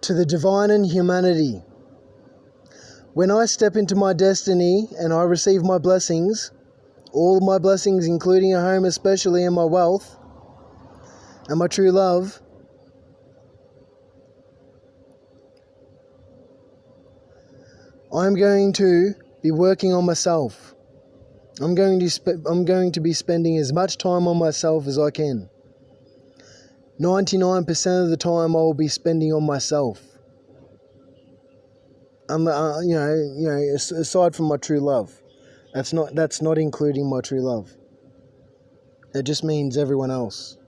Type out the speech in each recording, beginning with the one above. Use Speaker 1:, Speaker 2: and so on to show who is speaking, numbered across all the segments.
Speaker 1: to the divine and humanity. When I step into my destiny and I receive my blessings, all my blessings, including a home especially, and my wealth, and my true love, I'm going to be working on myself. I'm going to be spending as much time on myself as I can. 99% of the time I will be spending on myself. Aside from my true love. That's not including my true love. It just means everyone else.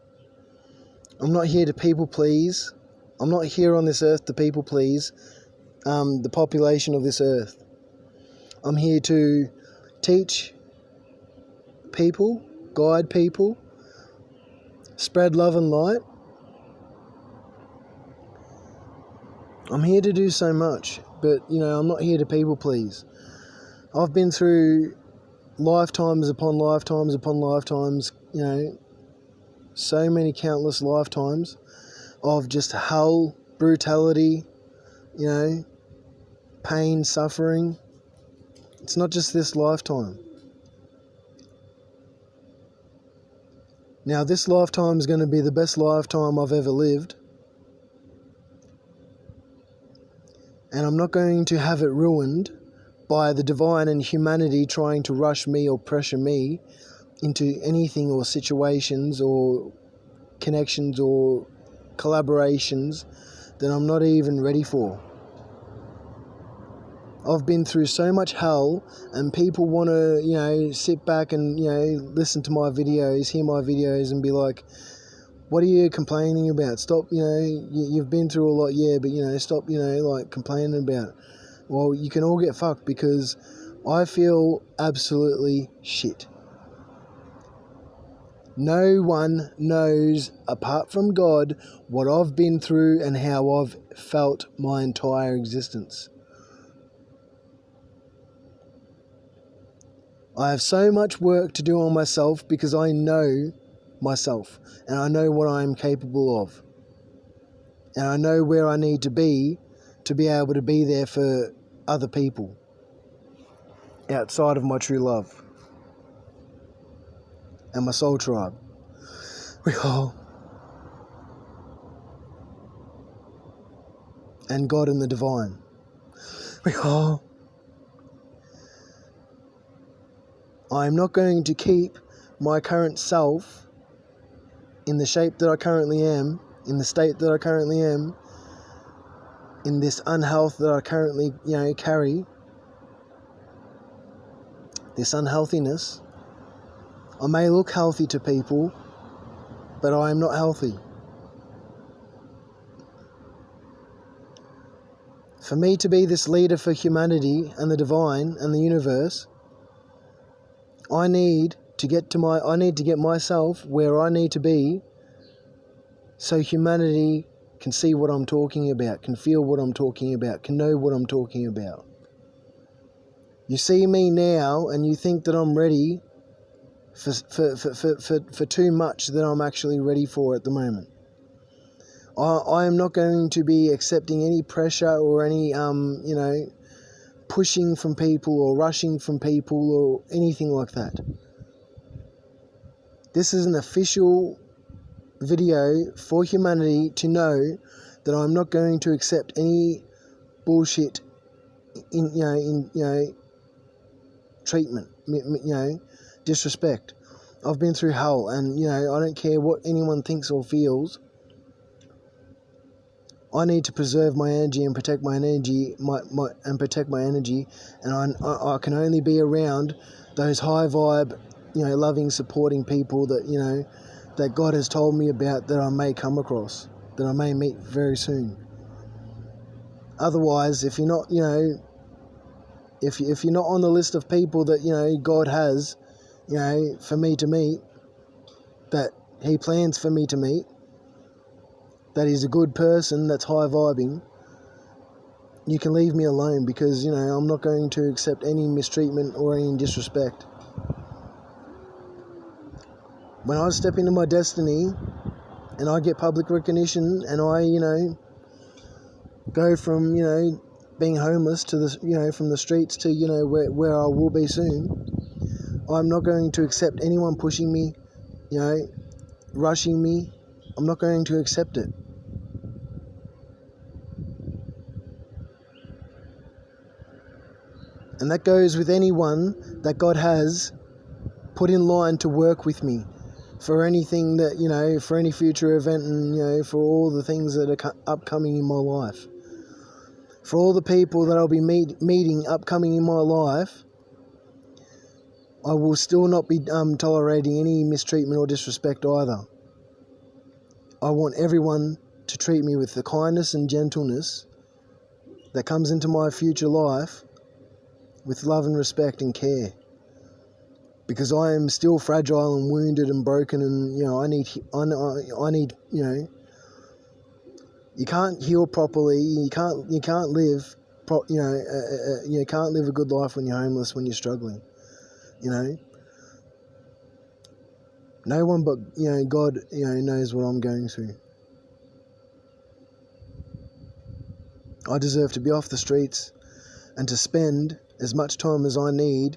Speaker 1: I'm not here to people please. I'm not here on this earth to people please the population of this earth. I'm here to teach people, guide people, spread love and light. I'm here to do so much, but I'm not here to people please. I've been through lifetimes upon lifetimes upon lifetimes, so many countless lifetimes of just hell, brutality, pain, suffering. It's not just this lifetime. Now, this lifetime is going to be the best lifetime I've ever lived. And I'm not going to have it ruined by the divine and humanity trying to rush me or pressure me into anything or situations or connections or collaborations that I'm not even ready for. I've been through so much hell, and people want to, sit back and, listen to my videos, hear my videos and be like, what are you complaining about? Stop, you've been through a lot, yeah, but, stop, complaining about it. Well, you can all get fucked because I feel absolutely shit. No one knows, apart from God, what I've been through and how I've felt my entire existence. I have so much work to do on myself because I know myself and I know what I am capable of. And I know where I need to be able to be there for other people outside of my true love and my soul tribe. And God and the divine. I am not going to keep my current self in the shape that I currently am, in the state that I currently am, in this unhealth that I currently, carry, this unhealthiness. I may look healthy to people, but I am not healthy. For me to be this leader for humanity and the divine and the universe, I need to get myself where I need to be so humanity can see what I'm talking about, can feel what I'm talking about, can know what I'm talking about. You see me now and you think that I'm ready for too much that I'm actually ready for at the moment. I am not going to be accepting any pressure or any, pushing from people or rushing from people or anything like that. This is an official video for humanity to know that I'm not going to accept any bullshit in treatment, disrespect. I've been through hell and, I don't care what anyone thinks or feels. I need to preserve my energy and protect my energy, and I can only be around those high vibe, loving, supporting people that, that God has told me about, that I may come across, that I may meet very soon. Otherwise, if you're not, if you're not on the list of people that, God has, for me to meet, that He plans for me to meet, that he's a good person, that's high vibing, you can leave me alone because, I'm not going to accept any mistreatment or any disrespect. When I step into my destiny and I get public recognition and I, go from, being homeless to the, from the streets to, where I will be soon. I'm not going to accept anyone pushing me, rushing me. I'm not going to accept it. And that goes with anyone that God has put in line to work with me for anything that, for any future event and, for all the things that are upcoming in my life. For all the people that I'll be meeting upcoming in my life, I will still not be tolerating any mistreatment or disrespect either. I want everyone to treat me with the kindness and gentleness that comes into my future life with love and respect and care. Because I am still fragile and wounded and broken, and I need you can't heal properly. You can't live you can't live a good life when you're homeless, when you're struggling. No one but God knows what I'm going through. I deserve to be off the streets and to spend as much time as I need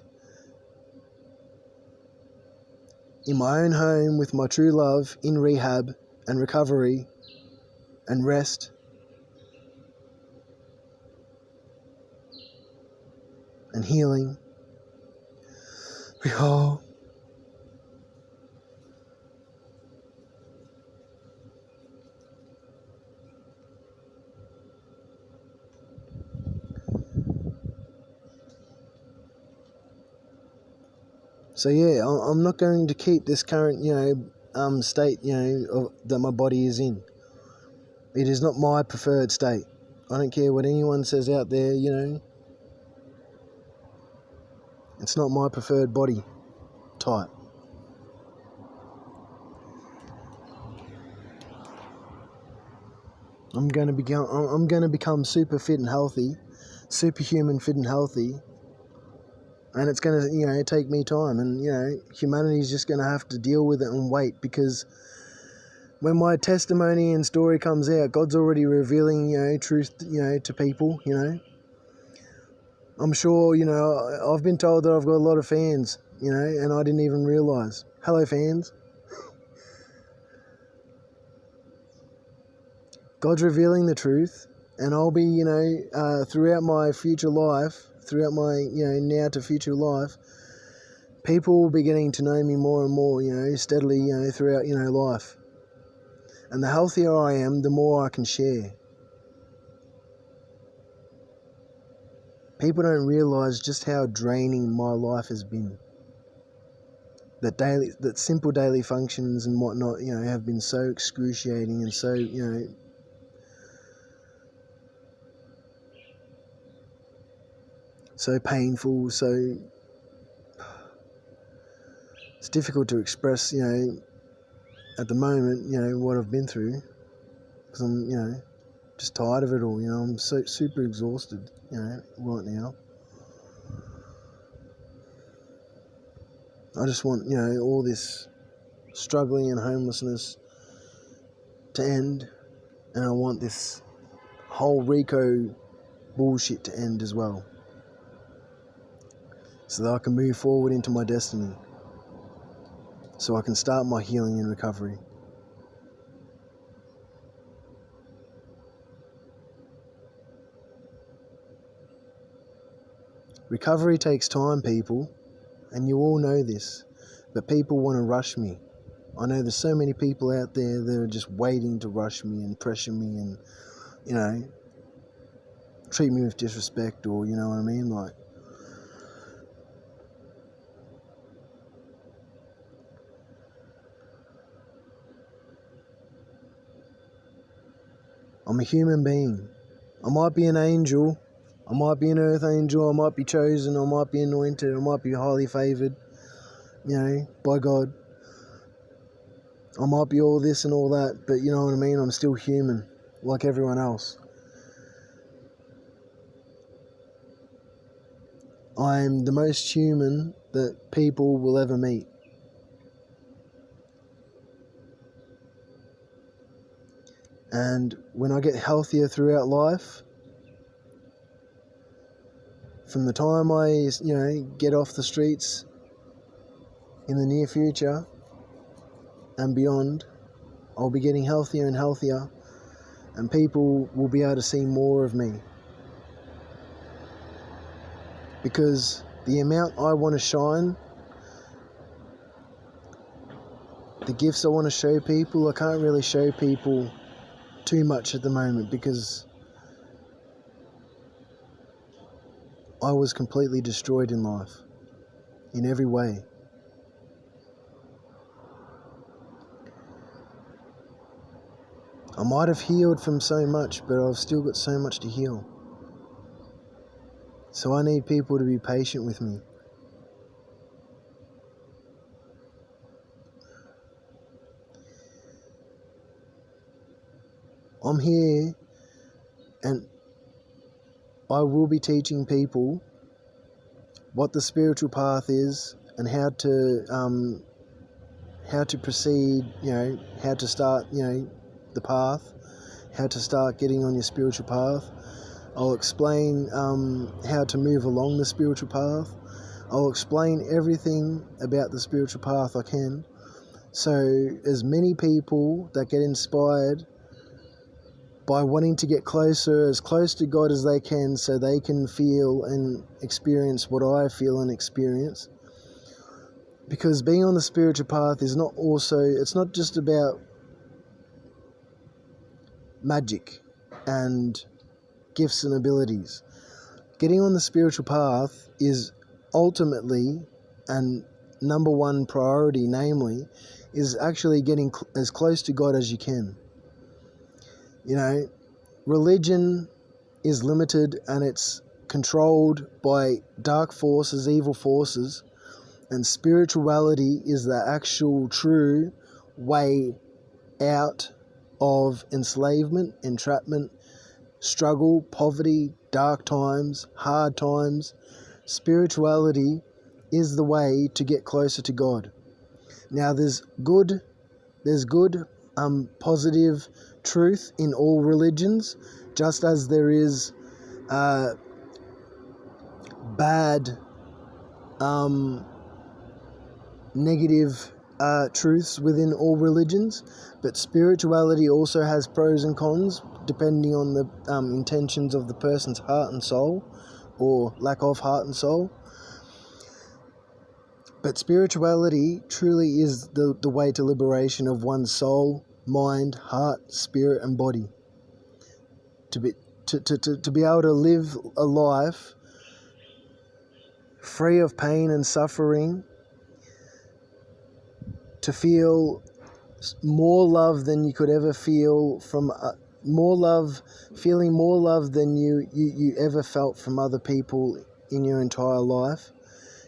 Speaker 1: in my own home with my true love, in rehab and recovery and rest. And healing. Oh. So yeah, I'm not going to keep this current, state, that my body is in. It is not my preferred state. I don't care what anyone says out there, It's not my preferred body type. I'm going to become super fit and healthy, superhuman fit and healthy. And it's going to, take me time. And, humanity's just going to have to deal with it and wait, because when my testimony and story comes out, God's already revealing, truth, to people, I'm sure, I've been told that I've got a lot of fans, and I didn't even realise. Hello, fans. God's revealing the truth, and I'll be, throughout my future life, throughout my, now to future life, people will be getting to know me more and more, steadily, throughout, life. And the healthier I am, the more I can share. People don't realise just how draining my life has been. That simple daily functions and whatnot, have been so excruciating and so, so painful, so it's difficult to express, at the moment, what I've been through, because I'm, just tired of it all, I'm so super exhausted, right now. I just want, all this struggling and homelessness to end, and I want this whole Rico bullshit to end as well, so that I can move forward into my destiny, so I can start my healing and recovery. Recovery takes time, people, and you all know this, but people want to rush me. I know there's so many people out there that are just waiting to rush me and pressure me and, treat me with disrespect, or, you know what I mean? Like, I'm a human being. I might be an angel, I might be an earth angel, I might be chosen, I might be anointed, I might be highly favoured, by God. I might be all this and all that, but you know what I mean? I'm still human, like everyone else. I'm the most human that people will ever meet. And when I get healthier throughout life, from the time I, get off the streets in the near future and beyond, I'll be getting healthier and healthier, and people will be able to see more of me. Because the amount I want to shine, the gifts I want to show people, I can't really show people too much at the moment because I was completely destroyed in life, in every way. I might have healed from so much, but I've still got so much to heal. So I need people to be patient with me. I'm here and I will be teaching people what the spiritual path is and how to proceed, how to start, the path, how to start getting on your spiritual path. I'll explain how to move along the spiritual path. I'll explain everything about the spiritual path I can. So as many people that get inspired by wanting to get closer, as close to God as they can, so they can feel and experience what I feel and experience. Because being on the spiritual path is it's not just about magic and gifts and abilities. Getting on the spiritual path is ultimately, and number one priority, namely, is actually getting as close to God as you can. Religion is limited and it's controlled by dark forces, evil forces, and spirituality is the actual true way out of enslavement, entrapment, struggle, poverty, dark times, hard times. Spirituality is the way to get closer to God. Now there's good, positive truth in all religions, just as there is bad, negative truths within all religions. But spirituality also has pros and cons depending on the intentions of the person's heart and soul, or lack of heart and soul. But spirituality truly is the way to liberation of one's soul, mind, heart, spirit and body. To be able to live a life free of pain and suffering, to feel more love than you could ever feel from feeling more love than you ever felt from other people in your entire life.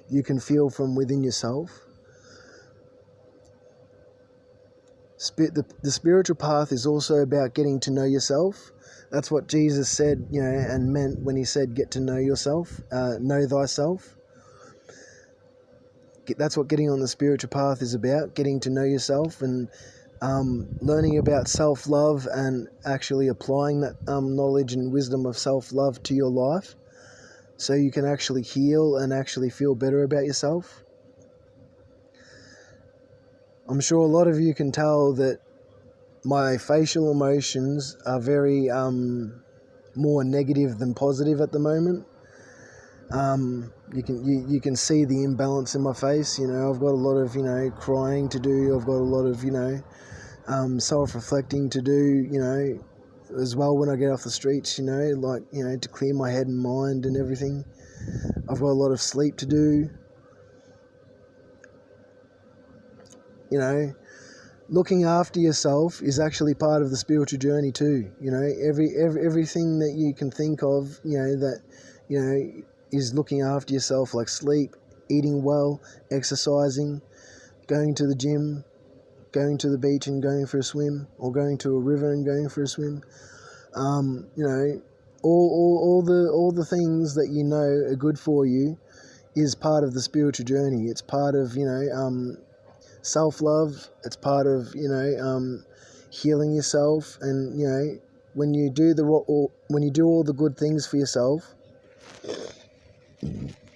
Speaker 1: You can feel from within yourself. The spiritual path is also about getting to know yourself. That's what Jesus said, and meant when he said, get to know yourself, know thyself. That's what getting on the spiritual path is about, getting to know yourself and learning about self-love and actually applying that knowledge and wisdom of self-love to your life, so you can actually heal and actually feel better about yourself. I'm sure a lot of you can tell that my facial emotions are very more negative than positive at the moment. You can see the imbalance in my face. I've got a lot of crying to do. I've got a lot of self-reflecting to do. As well when I get off the streets. To clear my head and mind and everything. I've got a lot of sleep to do. Looking after yourself is actually part of the spiritual journey too. Everything that you can think of, is looking after yourself, like sleep, eating well, exercising, going to the gym, going to the beach and going for a swim, or going to a river and going for a swim. All the things that are good for you is part of the spiritual journey. It's part of self-love. It's part of healing yourself and when you do when you do all the good things for yourself,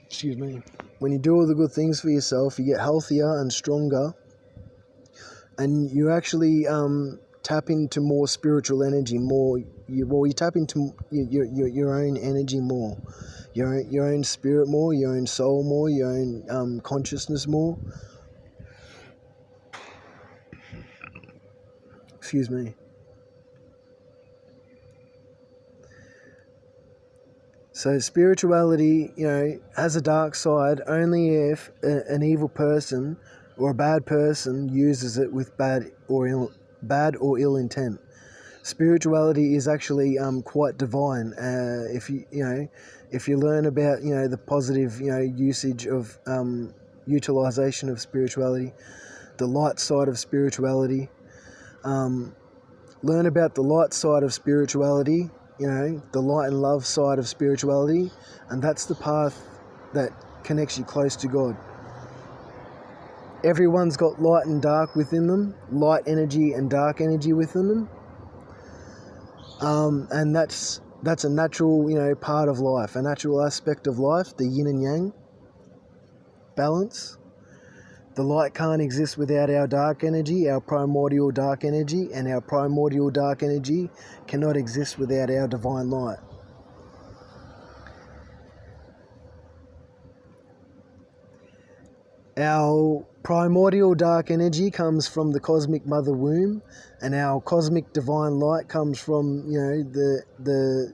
Speaker 1: excuse me, when you do all the good things for yourself, you get healthier and stronger, and you actually tap into more spiritual energy, you tap into your own energy more, your own spirit more, your own soul more, your own consciousness more. Excuse me. So spirituality, has a dark side only if an evil person or a bad person uses it with bad or ill intent. Spirituality is actually quite divine. If you learn about the positive usage of utilization of spirituality, the light side of spirituality. Learn about the light side of spirituality, the light and love side of spirituality, and that's the path that connects you close to God. Everyone's got light and dark within them, light energy and dark energy within them, and that's a natural, part of life, a natural aspect of life, the yin and yang balance. The light can't exist without our dark energy, our primordial dark energy, and our primordial dark energy cannot exist without our divine light. Our primordial dark energy comes from the cosmic mother womb, and our cosmic divine light comes from, the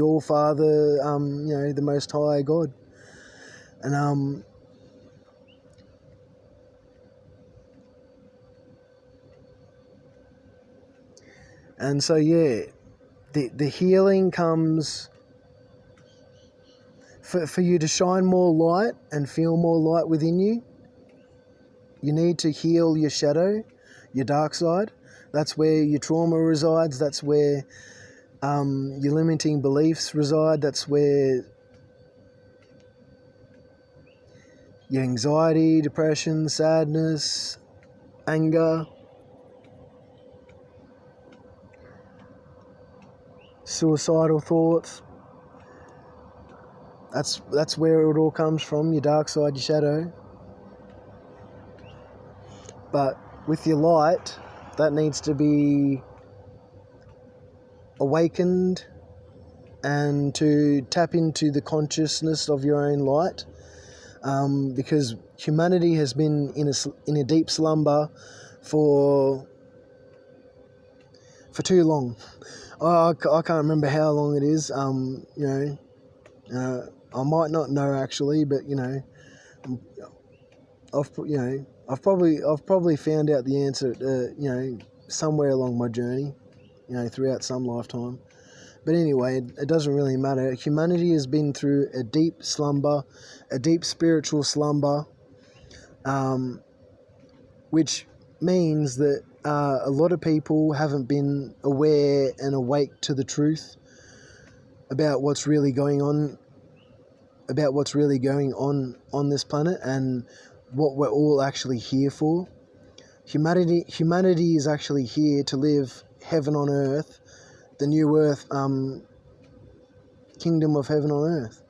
Speaker 1: All Father, the Most High God. And so, the healing comes for you to shine more light and feel more light within you. You need to heal your shadow, your dark side. That's where your trauma resides. That's where your limiting beliefs reside. That's where your anxiety, depression, sadness, anger, suicidal thoughts. That's where it all comes from, your dark side, your shadow. But with your light, that needs to be awakened and to tap into the consciousness of your own light, because humanity has been in a deep slumber for too long. I can't remember how long it is. I might not know actually, but I've probably found out the answer, somewhere along my journey, throughout some lifetime. But anyway, it doesn't really matter. Humanity has been through a deep slumber, a deep spiritual slumber, which means that a lot of people haven't been aware and awake to the truth about what's really going on on this planet and what we're all actually here for. Humanity is actually here to live heaven on earth, the new earth, kingdom of heaven on earth.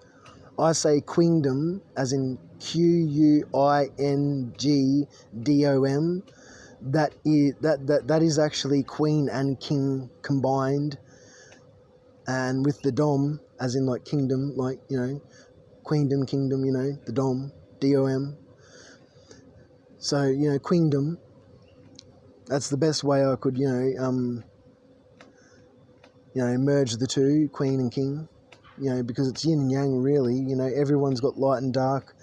Speaker 1: I say queendom as in Quingdom. That is actually queen and king combined, and with the dom as in like kingdom, like queendom, kingdom, the dom, DOM. So queendom. That's the best way I could merge the two, queen and king. Because it's yin and yang really. Everyone's got light and dark.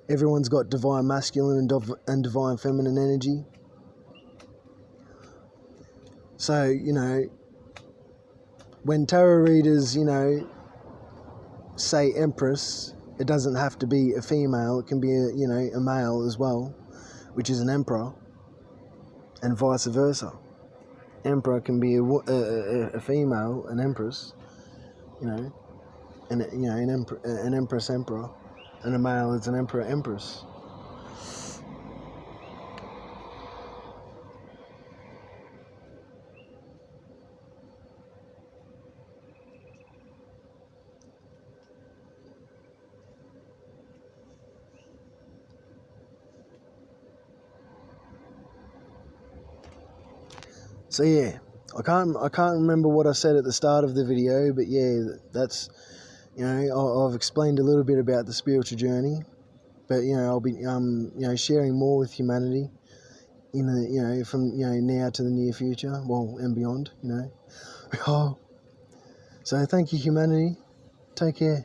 Speaker 1: Everyone's got divine masculine and divine feminine energy. So, when tarot readers, say empress, it doesn't have to be a female. It can be a male as well, which is an emperor, and vice versa. Emperor can be a female, an empress, an empress emperor, and a male is an emperor empress. So yeah, I can't remember what I said at the start of the video, but yeah, that's, you know, I've explained a little bit about the spiritual journey, but you know, I'll be you know, sharing more with humanity in the, you know, from, you know, now to the near future, well, and beyond, you know. Oh, so thank you, humanity. Take care.